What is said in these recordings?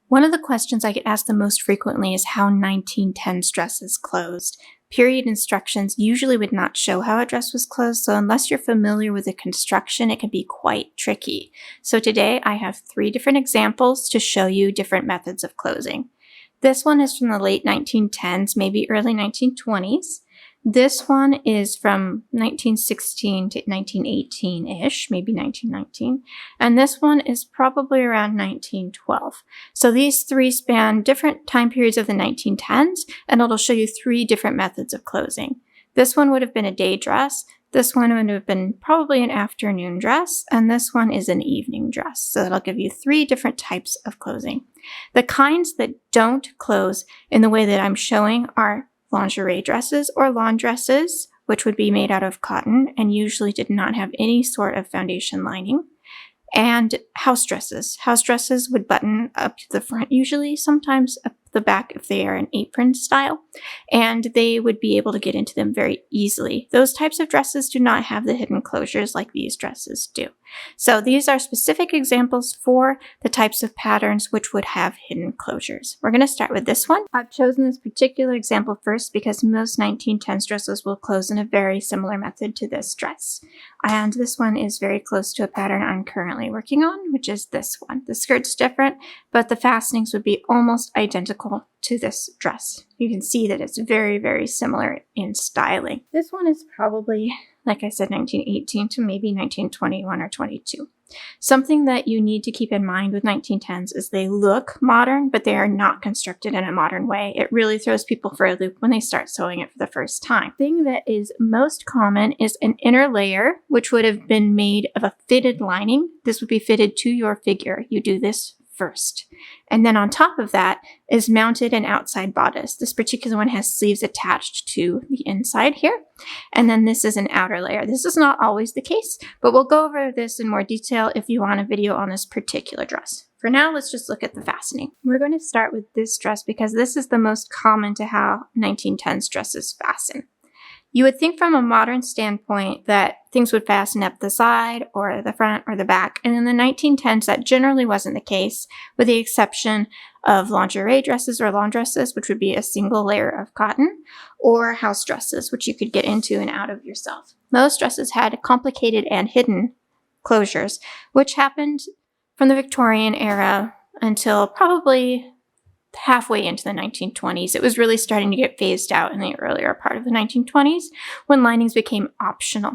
One of the questions I get asked the most frequently is how 1910s dress is closed. Period instructions usually would not show how a dress was closed, so unless you're familiar with the construction, it can be quite tricky. So today I have 3 different examples to show you different methods of closing. This one is from the late 1910s, maybe early 1920s. This one is from 1916 to 1918-ish, maybe 1919. And this one is probably around 1912. So these 3 span different time periods of the 1910s, and it'll show you 3 different methods of closing. This one would have been a day dress. This one would have been probably an afternoon dress, and this one is an evening dress. So that'll give you 3 different types of closing. The kinds that don't close in the way that I'm showing are lingerie dresses or lawn dresses, which would be made out of cotton and usually did not have any sort of foundation lining, and house dresses. House dresses would button up to the front usually, sometimes up the back if they are an apron style, and they would be able to get into them very easily. Those types of dresses do not have the hidden closures like these dresses do. So these are specific examples for the types of patterns which would have hidden closures. We're going to start with this one. I've chosen this particular example first because most 1910s dresses will close in a very similar method to this dress. And this one is very close to a pattern I'm currently working on, which is this one. The skirt's different, but the fastenings would be almost identical to this dress. You can see that it's very, very similar in styling. This one is probably, like I said, 1918 to maybe 1921 or 22. Something that you need to keep in mind with 1910s is they look modern, but they are not constructed in a modern way. It really throws people for a loop when they start sewing it for the first time. The thing that is most common is an inner layer, which would have been made of a fitted lining. This would be fitted to your figure. You do this first. And then on top of that is mounted an outside bodice. This particular one has sleeves attached to the inside here. And then this is an outer layer. This is not always the case, but we'll go over this in more detail if you want a video on this particular dress. For now, let's just look at the fastening. We're going to start with this dress because this is the most common to how 1910s dresses fasten. You would think from a modern standpoint that things would fasten up the side or the front or the back, and in the 1910s that generally wasn't the case, with the exception of lingerie dresses or lawn dresses, which would be a single layer of cotton, or house dresses, which you could get into and out of yourself. Most dresses had complicated and hidden closures, which happened from the Victorian era until probably halfway into the 1920s. It was really starting to get phased out in the earlier part of the 1920s when linings became optional.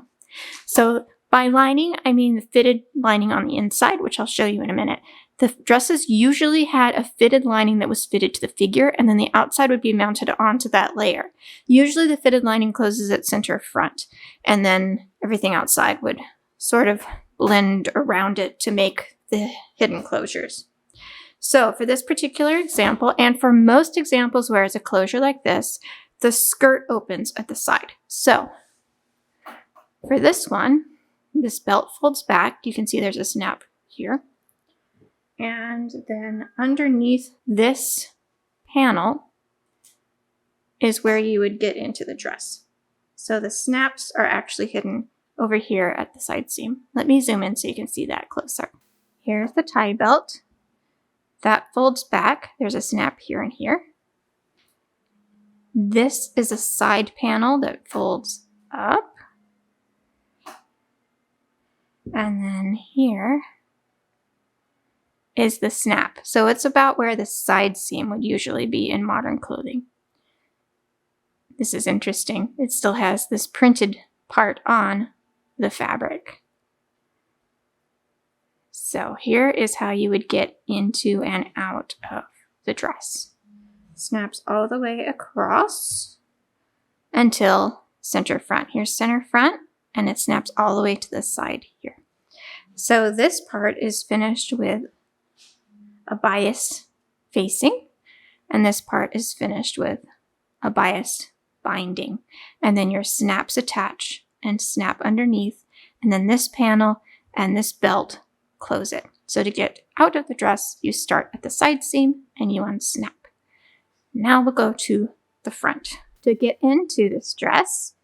So by lining, I mean the fitted lining on the inside, which I'll show you in a minute. The dresses usually had a fitted lining that was fitted to the figure, and then the outside would be mounted onto that layer. Usually the fitted lining closes at center front, and then everything outside would sort of blend around it to make the hidden closures. So for this particular example, and for most examples where it's a closure like this, the skirt opens at the side. So for this one, this belt folds back. You can see there's a snap here. And then underneath this panel is where you would get into the dress. So the snaps are actually hidden over here at the side seam. Let me zoom in so you can see that closer. Here's the tie belt. That folds back. There's a snap here and here. This is a side panel that folds up. And then here is the snap. So it's about where the side seam would usually be in modern clothing. This is interesting. It still has this printed part on the fabric. So here is how you would get into and out of the dress. Snaps all the way across until center front. Here's center front, and it snaps all the way to the side here. So this part is finished with a bias facing, and this part is finished with a bias binding. And then your snaps attach and snap underneath, and then this panel and this belt close it. So to get out of the dress, you start at the side seam and you unsnap. Now we'll go to the front. To get into this dress,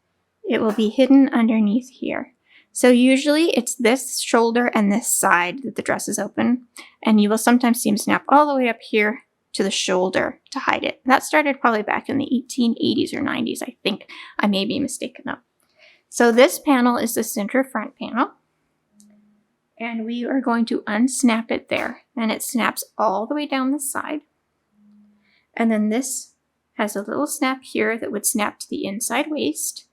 it will be hidden underneath here. So usually it's this shoulder and this side that the dress is open, and you will sometimes see them snap all the way up here to the shoulder to hide it. That started probably back in the 1880s or 90s, I think. I may be mistaken though. So this panel is the center front panel, and we are going to unsnap it there, and it snaps all the way down the side. And then this has a little snap here that would snap to the inside waist.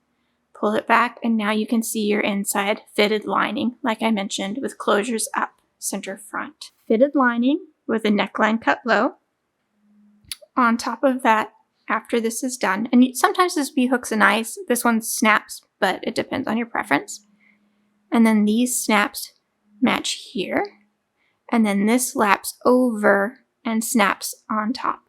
Pull it back, and now you can see your inside fitted lining, like I mentioned, with closures up, center front. Fitted lining with a neckline cut low. On top of that, after this is done, and sometimes this will be hooks and eyes. This one snaps, but it depends on your preference. And then these snaps match here, and then this laps over and snaps on top.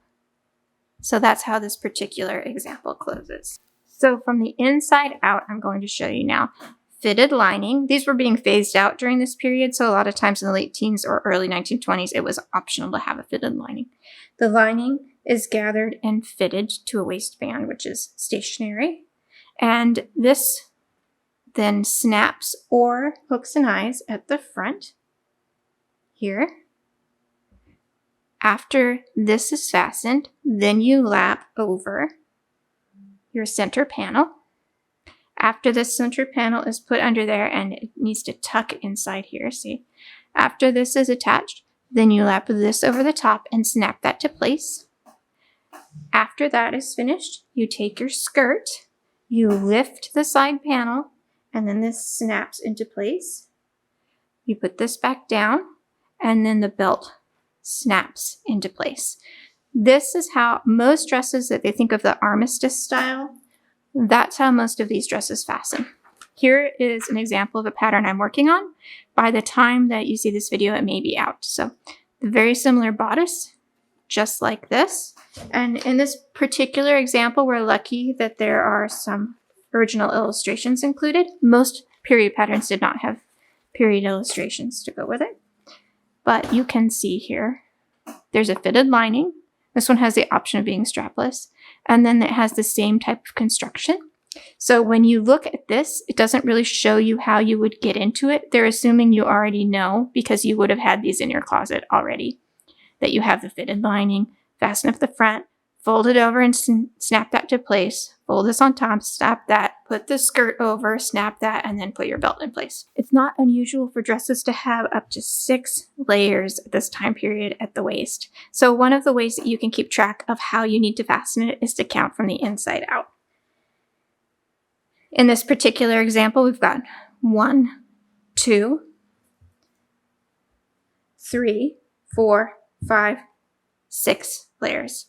So that's how this particular example closes. So from the inside out, I'm going to show you now. Fitted lining. These were being phased out during this period, so a lot of times in the late teens or early 1920s, it was optional to have a fitted lining. The lining is gathered and fitted to a waistband, which is stationary. And this then snaps or hooks and eyes at the front here. After this is fastened, then you lap over your center panel. After the center panel is put under there, and it needs to tuck inside here, see? After this is attached, then you lap this over the top and snap that to place. After that is finished, you take your skirt, you lift the side panel, and then this snaps into place. You put this back down, and then the belt snaps into place. This is how most dresses that they think of the armistice style, that's how most of these dresses fasten. Here is an example of a pattern I'm working on. By the time that you see this video, it may be out. So the very similar bodice, just like this. And in this particular example, we're lucky that there are some original illustrations included. Most period patterns did not have period illustrations to go with it. But you can see here, there's a fitted lining. This one has the option of being strapless. And then it has the same type of construction. So when you look at this, it doesn't really show you how you would get into it. They're assuming you already know because you would have had these in your closet already. That you have the fitted lining, fasten up the front, fold it over and snap that to place. Fold this on top, snap that, put the skirt over, snap that, and then put your belt in place. It's not unusual for dresses to have up to 6 layers at this time period at the waist. So one of the ways that you can keep track of how you need to fasten it is to count from the inside out. In this particular example, we've got 1, 2, 3, 4, 5, 6 layers.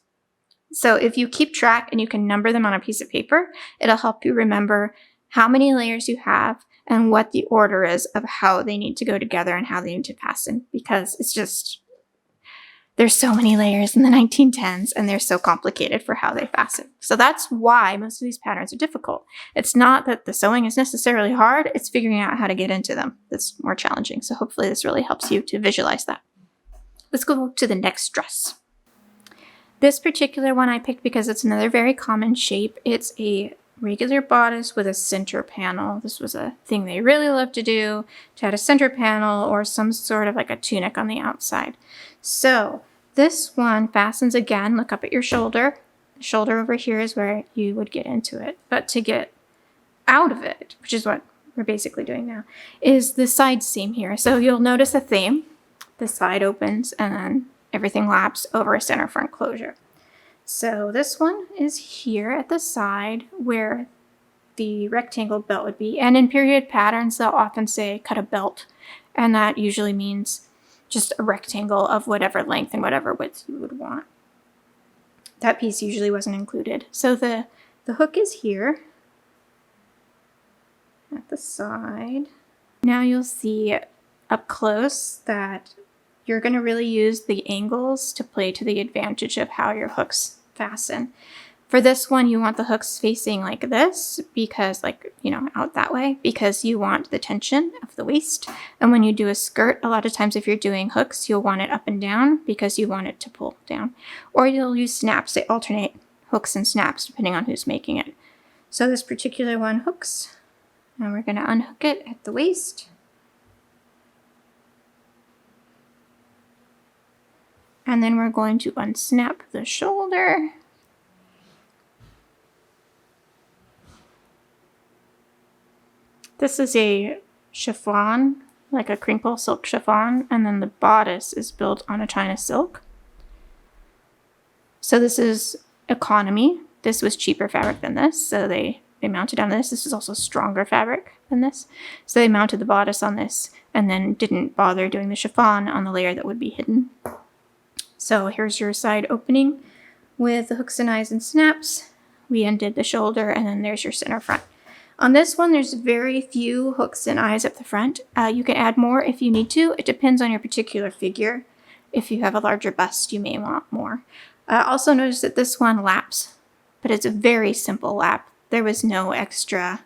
So if you keep track and you can number them on a piece of paper, it'll help you remember how many layers you have and what the order is of how they need to go together and how they need to fasten, because it's just, there's so many layers in the 1910s and they're so complicated for how they fasten. So that's why most of these patterns are difficult. It's not that the sewing is necessarily hard, it's figuring out how to get into them that's more challenging. So hopefully this really helps you to visualize that. Let's go to the next dress. This particular one I picked because it's another very common shape. It's a regular bodice with a center panel. This was a thing they really loved to do, to add a center panel or some sort of like a tunic on the outside. So this one fastens again. Look up at your shoulder. The shoulder over here is where you would get into it. But to get out of it, which is what we're basically doing now, is the side seam here. So you'll notice a theme. The side opens and then everything laps over a center front closure. So this one is here at the side where the rectangle belt would be. And in period patterns, they'll often say cut a belt. And that usually means just a rectangle of whatever length and whatever width you would want. That piece usually wasn't included. So the hook is here at the side. Now you'll see up close that you're going to really use the angles to play to the advantage of how your hooks fasten. For this one, you want the hooks facing like this because out that way, because you want the tension of the waist. And when you do a skirt, a lot of times if you're doing hooks, you'll want it up and down because you want it to pull down. Or you'll use snaps. They alternate hooks and snaps depending on who's making it. So this particular one hooks Now we're going to unhook it at the waist. And then we're going to unsnap the shoulder. This is a chiffon, like a crinkle silk chiffon, and then the bodice is built on a China silk. So this is economy. This was cheaper fabric than this, so they mounted on this. This is also stronger fabric than this. So they mounted the bodice on this and then didn't bother doing the chiffon on the layer that would be hidden. So here's your side opening with the hooks and eyes and snaps. We undid the shoulder, and then there's your center front. On this one, there's very few hooks and eyes up the front. You can add more if you need to. It depends on your particular figure. If you have a larger bust, you may want more. Also notice that this one laps, but it's a very simple lap. There was no extra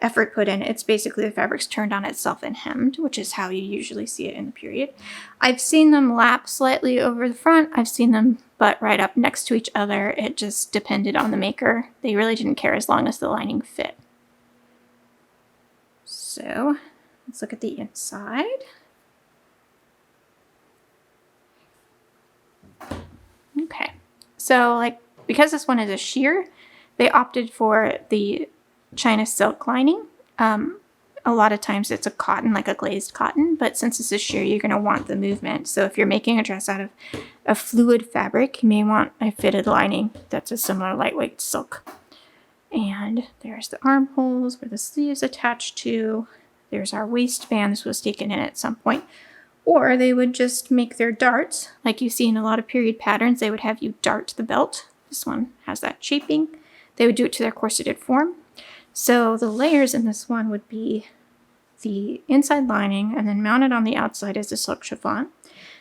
effort put in. It's basically the fabric's turned on itself and hemmed, which is how you usually see it in the period. I've seen them lap slightly over the front. I've seen them butt right up next to each other. It just depended on the maker. They really didn't care as long as the lining fit. So let's look at the inside. Okay, so because this one is a sheer, they opted for the China silk lining. A lot of times it's a cotton, like a glazed cotton, but since this is sheer, you're going to want the movement. So if you're making a dress out of a fluid fabric, you may want a fitted lining that's a similar lightweight silk. And there's the armholes where the sleeves attach to. There's our waistband. This was taken in at some point. Or they would just make their darts. Like you see in a lot of period patterns, they would have you dart the belt. This one has that shaping. They would do it to their corseted form. So the layers in this one would be the inside lining, and then mounted on the outside is the silk chiffon.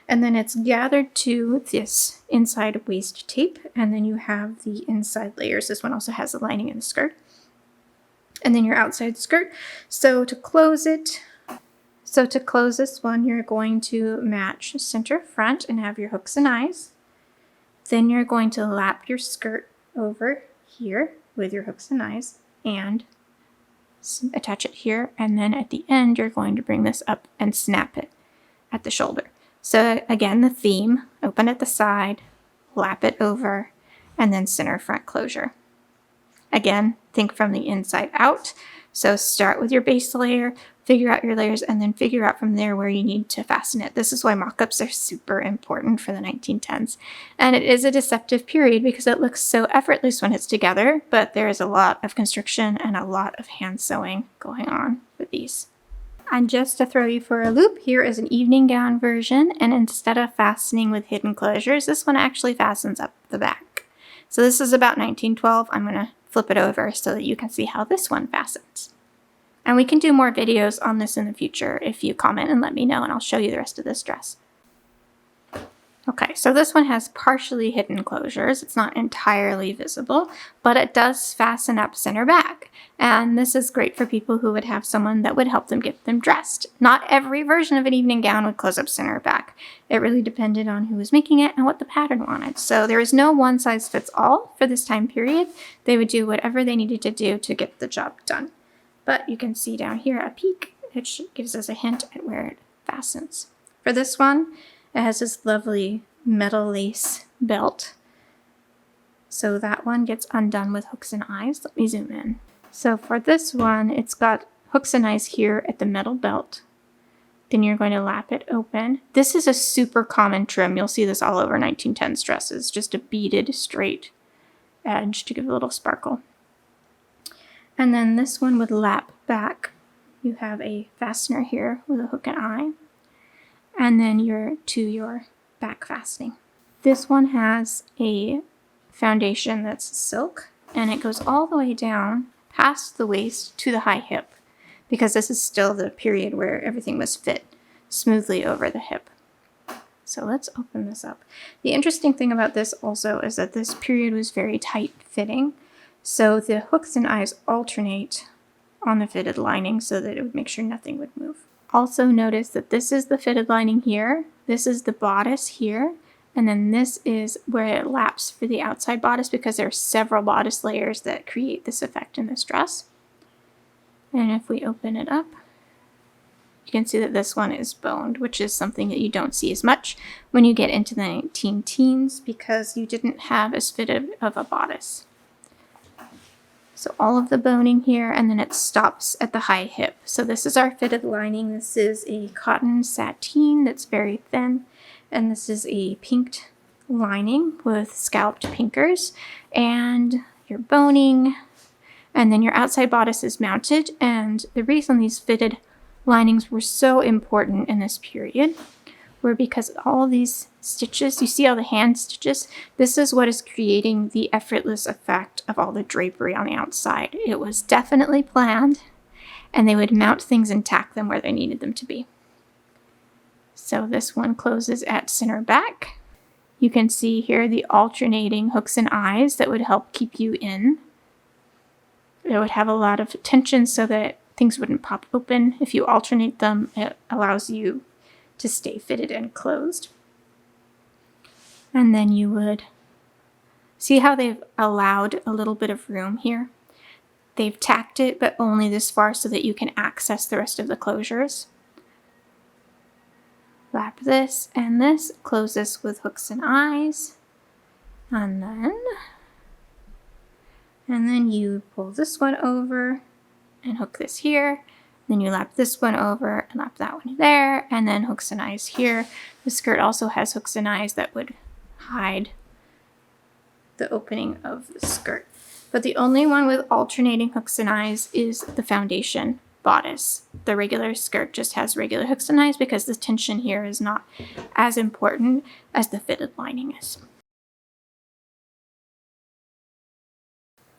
And then it's gathered to this inside waist tape, and then you have the inside layers. This one also has the lining and the skirt. And then your outside skirt. So to close this one, you're going to match center front and have your hooks and eyes. Then you're going to lap your skirt over here with your hooks and eyes and attach it here. And then at the end, you're going to bring this up and snap it at the shoulder. So again, the theme, open at the side, lap it over, and then center front closure. Again, think from the inside out. So start with your base layer, figure out your layers, and then figure out from there where you need to fasten it. This is why mock-ups are super important for the 1910s. And it is a deceptive period because it looks so effortless when it's together, but there is a lot of constriction and a lot of hand sewing going on with these. And just to throw you for a loop, here is an evening gown version, and instead of fastening with hidden closures, this one actually fastens up the back. So this is about 1912. I'm going to flip it over so that you can see how this one fastens. And we can do more videos on this in the future if you comment and let me know, and I'll show you the rest of this dress. Okay, so this one has partially hidden closures. It's not entirely visible, but it does fasten up center back. And this is great for people who would have someone that would help them get them dressed. Not every version of an evening gown would close up center back. It really depended on who was making it and what the pattern wanted. So there is no one size fits all for this time period. They would do whatever they needed to do to get the job done. But you can see down here a peek, which gives us a hint at where it fastens. For this one, it has this lovely metal lace belt. So that one gets undone with hooks and eyes. Let me zoom in. So for this one, it's got hooks and eyes here at the metal belt. Then you're going to lap it open. This is a super common trim. You'll see this all over 1910s dresses, just a beaded straight edge to give a little sparkle. And then this one would lap back. You have a fastener here with a hook and eye. And then your back fastening. This one has a foundation that's silk, and it goes all the way down past the waist to the high hip, because this is still the period where everything was fit smoothly over the hip. So let's open this up. The interesting thing about this also is that this period was very tight fitting. So the hooks and eyes alternate on the fitted lining so that it would make sure nothing would move. Also notice that this is the fitted lining here, this is the bodice here, and then this is where it laps for the outside bodice because there are several bodice layers that create this effect in this dress. And if we open it up, you can see that this one is boned, which is something that you don't see as much when you get into the 19 teens because you didn't have as fitted of a bodice. So all of the boning here, and then it stops at the high hip. So this is our fitted lining. This is a cotton sateen that's very thin, and this is a pinked lining with scalloped pinkers, and your boning, and then your outside bodice is mounted. And the reason these fitted linings were so important in this period were because all these stitches, you see all the hand stitches, this is what is creating the effortless effect of all the drapery on the outside. It was definitely planned, and they would mount things and tack them where they needed them to be. So this one closes at center back. You can see here the alternating hooks and eyes that would help keep you in. It would have a lot of tension so that things wouldn't pop open. If you alternate them, it allows you to stay fitted and closed. And then you would see how they've allowed a little bit of room here. They've tacked it, but only this far so that you can access the rest of the closures. Lap this and this, close this with hooks and eyes, and then you pull this one over and hook this here. Then you lap this one over and lap that one there, and then hooks and eyes here. The skirt also has hooks and eyes that would hide the opening of the skirt. But the only one with alternating hooks and eyes is the foundation bodice. The regular skirt just has regular hooks and eyes because the tension here is not as important as the fitted lining is.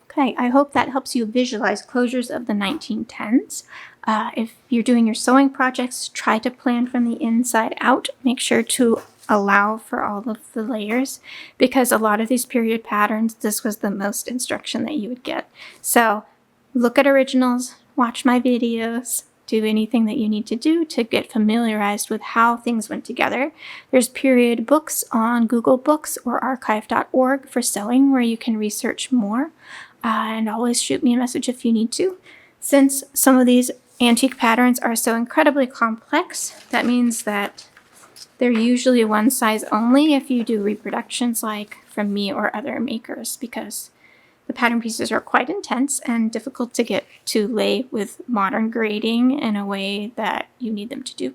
Okay, I hope that helps you visualize closures of the 1910s. If you're doing your sewing projects, try to plan from the inside out. Make sure to allow for all of the layers because a lot of these period patterns, this was the most instruction that you would get. So look at originals, watch my videos, do anything that you need to do to get familiarized with how things went together. There's period books on Google Books or archive.org for sewing where you can research more. And always shoot me a message if you need to. Since some of these antique patterns are so incredibly complex, that means that they're usually one size only if you do reproductions like from me or other makers, because the pattern pieces are quite intense and difficult to get to lay with modern grading in a way that you need them to do.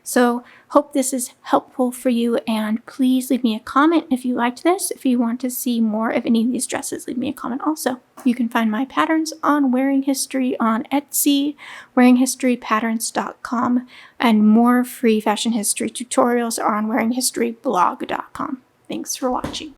So hope this is helpful for you, and please leave me a comment if you liked this. If you want to see more of any of these dresses, leave me a comment also. You can find my patterns on Wearing History on Etsy, wearinghistorypatterns.com, and more free fashion history tutorials are on wearinghistoryblog.com. Thanks for watching.